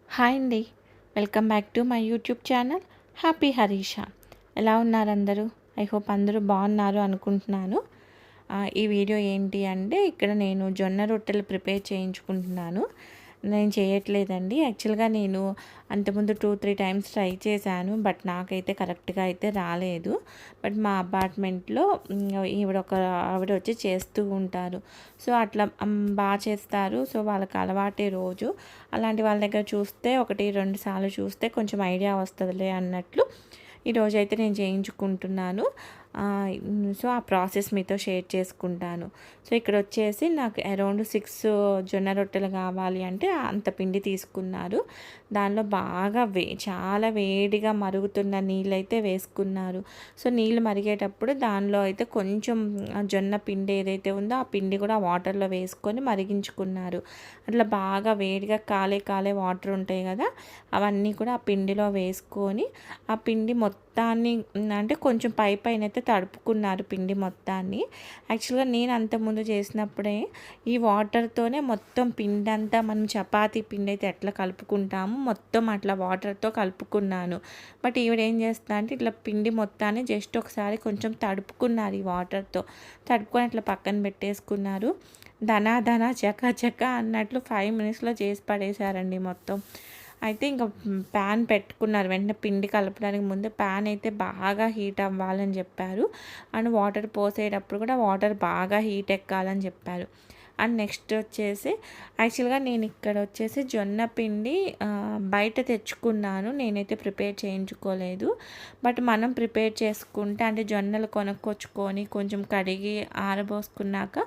Hi అండి. Welcome back to my YouTube channel happy Harisha. ఎలా ఉన్నారు అందరూ? ఐ హోప్ అందరూ బాగున్నారు అనుకుంటున్నాను. ఈ వీడియో ఏంటి అంటే ఇక్కడ నేను జొన్న రొట్టెలు ప్రిపేర్ చేయించుకుంటున్నాను. నేను చేయట్లేదండి. యాక్చువల్‌గా నేను అంతకుముందు 2, 3 టైమ్స్ ట్రై చేశాను. బట్ నాకైతే కరెక్ట్‌గా అయితే రాలేదు. బట్ మా అపార్ట్మెంట్‌లో ఆవిడ వచ్చి చేస్తూ ఉంటారు. సో, అట్లా బా చేస్తారు. సో, వాళ్ళకి అలవాటే రోజు. అలాంటి వాళ్ళ దగ్గర చూస్తే 1, 2 సార్లు చూస్తే కొంచెం ఐడియా వస్తదిలే అన్నట్లు ఈరోజైతే నేను చేయించుకుంటున్నాను. సో, ఆ ప్రాసెస్ మీతో షేర్ చేసుకుంటాను. సో, ఇక్కడొచ్చేసి నాకు అరౌండ్ 6 జొన్న రొట్టెలు కావాలి అంటే అంత పిండి తీసుకున్నారు. దానిలో బాగా చాలా వేడిగా మరుగుతున్న నీళ్ళైతే వేసుకున్నారు. సో, నీళ్ళు మరిగేటప్పుడు దానిలో అయితే కొంచెం జొన్న పిండి ఏదైతే ఉందో ఆ పిండి కూడా వాటర్‌లో వేసుకొని మరిగించుకున్నారు. అట్లా బాగా వేడిగా కాలే వాటర్ ఉంటాయి కదా! అవన్నీ కూడా ఆ పిండిలో వేసుకొని ఆ పిండి మొత్తాన్ని అంటే కొంచెం పైనైతే తడుపుకున్నారు పిండి మొత్తాన్ని. యాక్చువల్‌గా నేను అంతకుముందు చేసినప్పుడే ఈ వాటర్‌తోనే మొత్తం పిండంతా మనం చపాతీ పిండి అయితే ఎట్లా కలుపుకుంటామో మొత్తం అట్లా వాటర్‌తో కలుపుకున్నాను. బట్ ఈవిడ ఏం చేస్తుందంటే ఇట్లా పిండి మొత్తాన్ని జస్ట్ ఒకసారి కొంచెం తడుపుకున్నారు ఈ వాటర్‌తో. తడుపుకొని అట్లా పక్కన పెట్టేసుకున్నారు. ధనా చక అన్నట్లు 5 మినిట్స్‌లో చేసి పడేశారండి మొత్తం. అయితే ఇంక ప్యాన్ పెట్టుకున్నారు. వెంటనే పిండి కలపడానికి ముందే ప్యాన్ అయితే బాగా హీట్ అవ్వాలని చెప్పారు. అండ్ వాటర్ పోసేటప్పుడు కూడా వాటర్ బాగా హీట్ ఎక్కాలని చెప్పారు. అండ్ నెక్స్ట్ వచ్చేసి యాక్చువల్‌గా నేను ఇక్కడ వచ్చేసి జొన్న పిండి బయట తెచ్చుకున్నాను. నేనైతే ప్రిపేర్ చేయించుకోలేదు. బట్ మనం ప్రిపేర్ చేసుకుంటే అంటే జొన్నలు కొనుక్కొచ్చుకొని కొంచెం కడిగి ఆరబోసుకున్నాక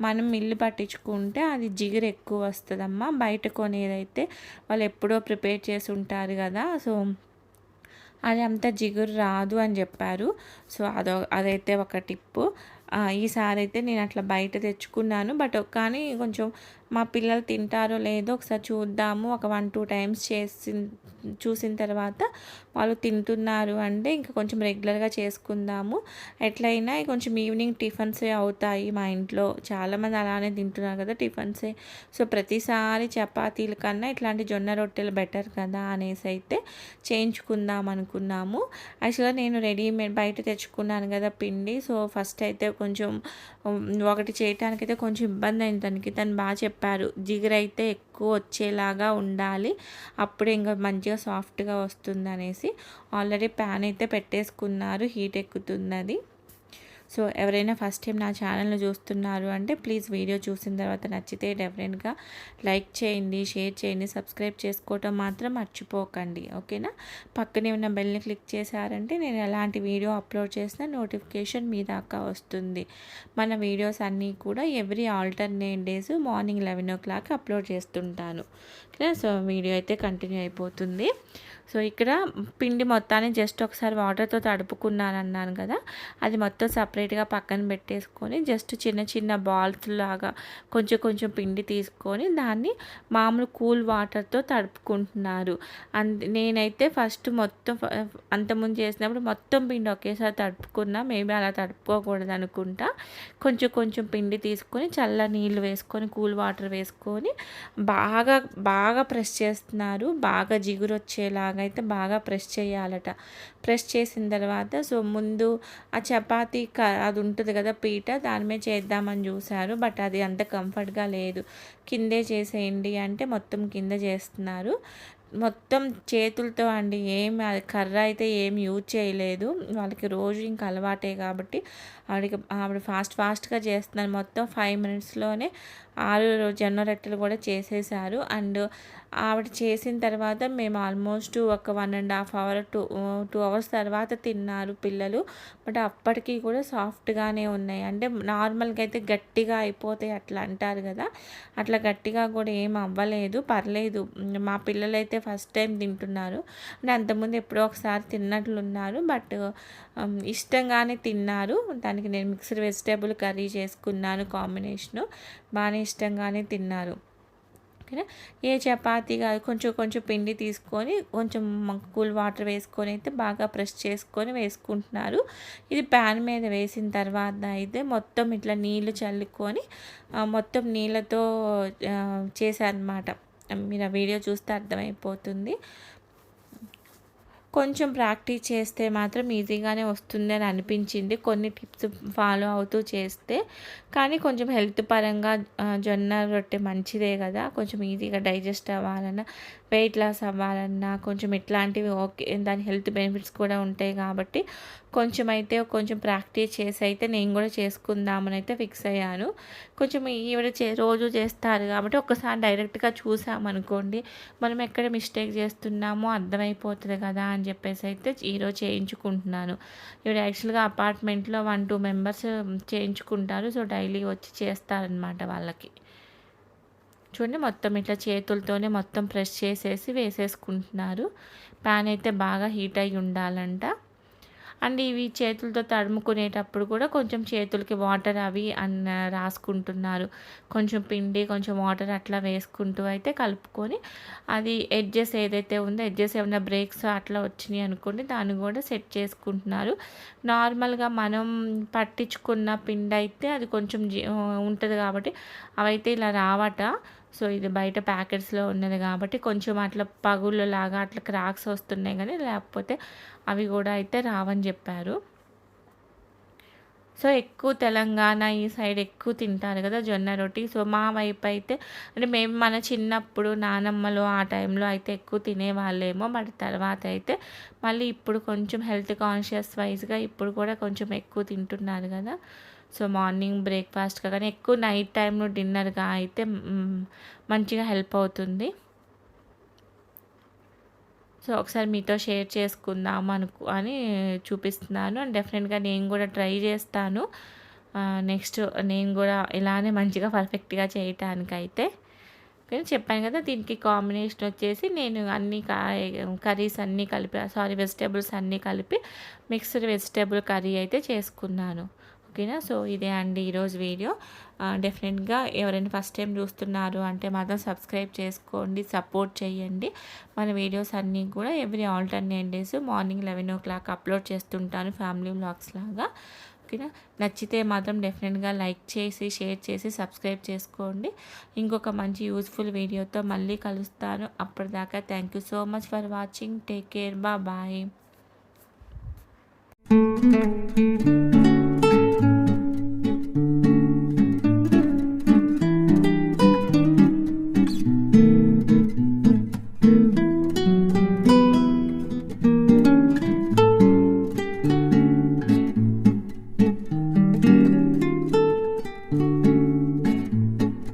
మనం మిల్లు పట్టించుకుంటే అది జిగురు ఎక్కువ వస్తదమ్మా. బయట కొనేదైతే వాళ్ళు ఎప్పుడో ప్రిపేర్ చేసి ఉంటారు కదా! సో, అది అంత జిగురు రాదు అని చెప్పారు. సో, అదైతే ఒక టిప్పు. ఈసారైతే నేను అట్లా బయట తెచ్చుకున్నాను. బట్ కానీ కొంచెం మా పిల్లలు తింటారో లేదో ఒకసారి చూద్దాము. ఒక 1, 2 టైమ్స్ చూసిన తర్వాత వాళ్ళు తింటున్నారు అంటే ఇంకా కొంచెం రెగ్యులర్‌గా చేసుకుందాము. ఎట్లయినా కొంచెం ఈవినింగ్ టిఫిన్సే అవుతాయి మా ఇంట్లో. చాలామంది అలానే తింటున్నారు కదా! టిఫిన్సే. సో, ప్రతిసారి చపాతీల కన్నా ఇట్లాంటి జొన్న రొట్టెలు బెటర్ కదా అనేసి అయితే చేయించుకుందాం అనుకున్నాము. యాక్చువల్‌గా నేను రెడీమేడ్ బయట తెచ్చుకున్నాను కదా పిండి. సో, ఫస్ట్ అయితే కొంచెం ఒకటి చేయటానికైతే కొంచెం ఇబ్బంది అయింది తనకి. తను బాగా చెప్పారు. జిగురైతే ఎక్కువ వచ్చేలాగా ఉండాలి. అప్పుడే ఇంకా మంచిగా సాఫ్ట్‌గా వస్తుందనేసి. ఆల్రెడీ ప్యాన్ అయితే పెట్టేసుకున్నారు. హీట్ ఎక్కుతున్నది. సో, ఎవరైనా ఫస్ట్ టైం నా ఛానల్‌ని చూస్తున్నారు అంటే ప్లీజ్ వీడియో చూసిన తర్వాత నచ్చితే డెఫినెట్‌గా లైక్ చేయండి, షేర్ చేయండి, సబ్స్క్రైబ్ చేసుకోవటం మాత్రం మర్చిపోకండి. ఓకేనా? పక్కనే ఉన్న బెల్‌ని క్లిక్ చేశారంటే నేను ఎలాంటి వీడియో అప్లోడ్ చేసినా నోటిఫికేషన్ మీ దాకా వస్తుంది. మన వీడియోస్ అన్నీ కూడా every alternate days morning 11:00 upload చేస్తుంటాను. ఓకేనా? సో, వీడియో అయితే కంటిన్యూ అయిపోతుంది. సో, ఇక్కడ పిండి మొత్తాన్ని జస్ట్ ఒకసారి వాటర్‌తో తడుపుకున్నానన్నాను కదా! అది మొత్తం సపరేట్‌గా పక్కన పెట్టేసుకొని జస్ట్ చిన్న బాల్స్ లాగా కొంచెం పిండి తీసుకొని దాన్ని మామూలు కూల్ వాటర్‌తో తడుపుకుంటున్నారు. నేనైతే ఫస్ట్ మొత్తం అంతకుముందు చేసినప్పుడు మొత్తం పిండి ఒకేసారి తడుపుకున్నా. మేబీ అలా తడుపుకోకూడదు అనుకుంటా. కొంచెం పిండి తీసుకొని చల్ల నీళ్ళు వేసుకొని కూల్ వాటర్ వేసుకొని బాగా ప్రెస్ చేస్తున్నారు. బాగా జిగురొచ్చేలాగా అయితే బాగా ప్రెస్ చేయాలట. ప్రెస్ చేసిన తర్వాత సో, ముందు ఆ చపాతీ అది ఉంటుంది కదా పీట, దాని మీద చేద్దామని చూశారు. బట్ అది అంత కంఫర్ట్‌గా లేదు. కిందే చేసేయండి అంటే మొత్తం కింద చేస్తున్నారు. మొత్తం చేతులతో అండి. అది కర్ర అయితే ఏమి యూజ్ చేయలేదు. వాళ్ళకి రోజు ఇంక అలవాటే కాబట్టి ఆవిడ ఫాస్ట్‌గా చేస్తున్నారు. మొత్తం 5 మినిట్స్‌లోనే 6 జొన్న రొట్టెలు కూడా చేసేసారు. అండ్ ఆవిడ చేసిన తర్వాత మేము ఆల్మోస్ట్ ఒక 1½ అవర్ 2 అవర్స్ తర్వాత తిన్నారు పిల్లలు. బట్ అప్పటికి కూడా సాఫ్ట్‌గానే ఉన్నాయి. అంటే నార్మల్‌గా అయితే గట్టిగా అయిపోతాయి అట్లా అంటారు కదా! అట్లా గట్టిగా కూడా ఏం అవ్వలేదు. పర్లేదు. మా పిల్లలైతే ఫస్ట్ టైం తింటున్నారు. అంటే అంతకుముందు ఎప్పుడో ఒకసారి తిన్నట్లున్నారు. బట్ ఇష్టంగానే తిన్నారు. దానికి నేను మిక్స్డ్ వెజిటేబుల్ కర్రీ చేసుకున్నాను కాంబినేషను. బాగానే ఇష్టంగానే తిన్నారు. ఓకేనా? ఏ చపాతీ కాదు కొంచెం పిండి తీసుకొని కొంచెం కూల్ వాటర్ వేసుకొని అయితే బాగా ప్రెస్ చేసుకొని వేసుకుంటున్నారు. ఇది ప్యాన్ మీద వేసిన తర్వాత అయితే మొత్తం ఇట్లా నీళ్లు చల్లుకొని మొత్తం నీళ్ళతో చేశారనమాట. మీరు ఆ వీడియో చూస్తే అర్థమైపోతుంది. కొంచెం ప్రాక్టీస్ చేస్తే మాత్రం ఈజీగానే వస్తుంది అని అనిపించింది కొన్ని టిప్స్ ఫాలో అవుతూ చేస్తే. కానీ కొంచెం హెల్త్ పరంగా జొన్న రొట్టె మంచిదే కదా, కొంచెం ఈజీగా డైజెస్ట్ అవ్వాలన్నా, వెయిట్ లాస్ అవ్వాలన్నా కొంచెం ఇట్లాంటివి ఓకే, దాని హెల్త్ బెనిఫిట్స్ కూడా ఉంటాయి కాబట్టి కొంచెం ప్రాక్టీస్ చేసి అయితే నేను కూడా చేసుకుందామని అయితే ఫిక్స్ అయ్యాను. కొంచెం ఈవిడ రోజు చేస్తారు కాబట్టి ఒక్కసారి డైరెక్ట్గా చూసామనుకోండి మనం ఎక్కడ మిస్టేక్ చేస్తున్నామో అర్థమైపోతుంది కదా అని చెప్పేసి అయితే ఈరోజు చేయించుకుంటున్నాను. ఈవిడ యాక్చువల్గా అపార్ట్మెంట్లో 1-2 మెంబర్స్ చేయించుకుంటారు. సో డైలీ వచ్చి చేస్తారనమాట వాళ్ళకి. చూడండి మొత్తం ఇట్లా చేతులతోనే మొత్తం ప్రెస్ చేసేసి వేసేసుకుంటున్నారు. ప్యాన్ అయితే బాగా హీట్ అయి ఉండాలంట. అండ్ ఇవి చేతులతో తడుముకునేటప్పుడు కూడా కొంచెం చేతులకి వాటర్ అవి రాసుకుంటున్నారు. కొంచెం పిండి కొంచెం వాటర్ అట్లా వేసుకుంటూ అయితే కలుపుకొని, అది ఎడ్జెస్ ఏదైతే ఉందో ఎడ్జెస్ ఏమైనా బ్రేక్స్ అట్లా వచ్చినాయి అనుకోండి దాన్ని కూడా సెట్ చేసుకుంటున్నారు. నార్మల్గా మనం పట్టించుకున్న పిండి అయితే అది కొంచెం ఉంటుంది కాబట్టి అవైతే ఇలా రావట. సో ఇది బయట ప్యాకెట్స్లో ఉన్నది కాబట్టి కొంచెం అట్లా పగుళ్ళలాగా అట్లా క్రాక్స్ వస్తున్నాయి, కానీ లేకపోతే అవి కూడా అయితే రావని చెప్పారు. సో ఎక్కువ తెలంగాణ ఈ సైడ్ ఎక్కువ తింటారు కదా జొన్న రొట్టి. సో మా వైపు అయితే అంటే మేము మన చిన్నప్పుడు నానమ్మలు ఆ టైంలో అయితే ఎక్కువ తినేవాళ్ళేమో, బట్ తర్వాత అయితే మళ్ళీ ఇప్పుడు కొంచెం హెల్త్ కాన్షియస్ వైజ్గా ఇప్పుడు కూడా కొంచెం ఎక్కువ తింటున్నారు కదా. సో మార్నింగ్ బ్రేక్ఫాస్ట్గా కానీ ఎక్కువ నైట్ టైంలో డిన్నర్గా అయితే మంచిగా హెల్ప్ అవుతుంది. సో ఒకసారి మీతో షేర్ చేసుకుందాం అని చూపిస్తున్నాను. అండ్ డెఫినెట్గా నేను కూడా ట్రై చేస్తాను నెక్స్ట్ నేను కూడా ఇలానే మంచిగా పర్ఫెక్ట్గా చేయటానికైతే. కానీ చెప్పాను కదా దీనికి కాంబినేషన్ వచ్చేసి నేను అన్ని కర్రీస్ అన్నీ కలిపి వెజిటేబుల్స్ అన్నీ కలిపి మిక్స్డ్ వెజిటేబుల్ కర్రీ అయితే చేసుకున్నాను. ఓకేనా. సో ఇదే అండి ఈరోజు వీడియో. డెఫినెట్గా ఎవరైనా ఫస్ట్ టైం చూస్తున్నారు అంటే మాత్రం సబ్స్క్రైబ్ చేసుకోండి, సపోర్ట్ చేయండి. మన వీడియోస్ అన్నీ కూడా every alternate days morning 11 o'clock upload చేస్తుంటాను ఫ్యామిలీ వ్లాగ్స్ లాగా. ఓకేనా. నచ్చితే మాత్రం డెఫినెట్గా లైక్ చేసి షేర్ చేసి సబ్స్క్రైబ్ చేసుకోండి. ఇంకొక మంచి యూస్ఫుల్ వీడియోతో మళ్ళీ కలుస్తాను. అప్పటిదాకా thank you so much for watching. Take care. Bye.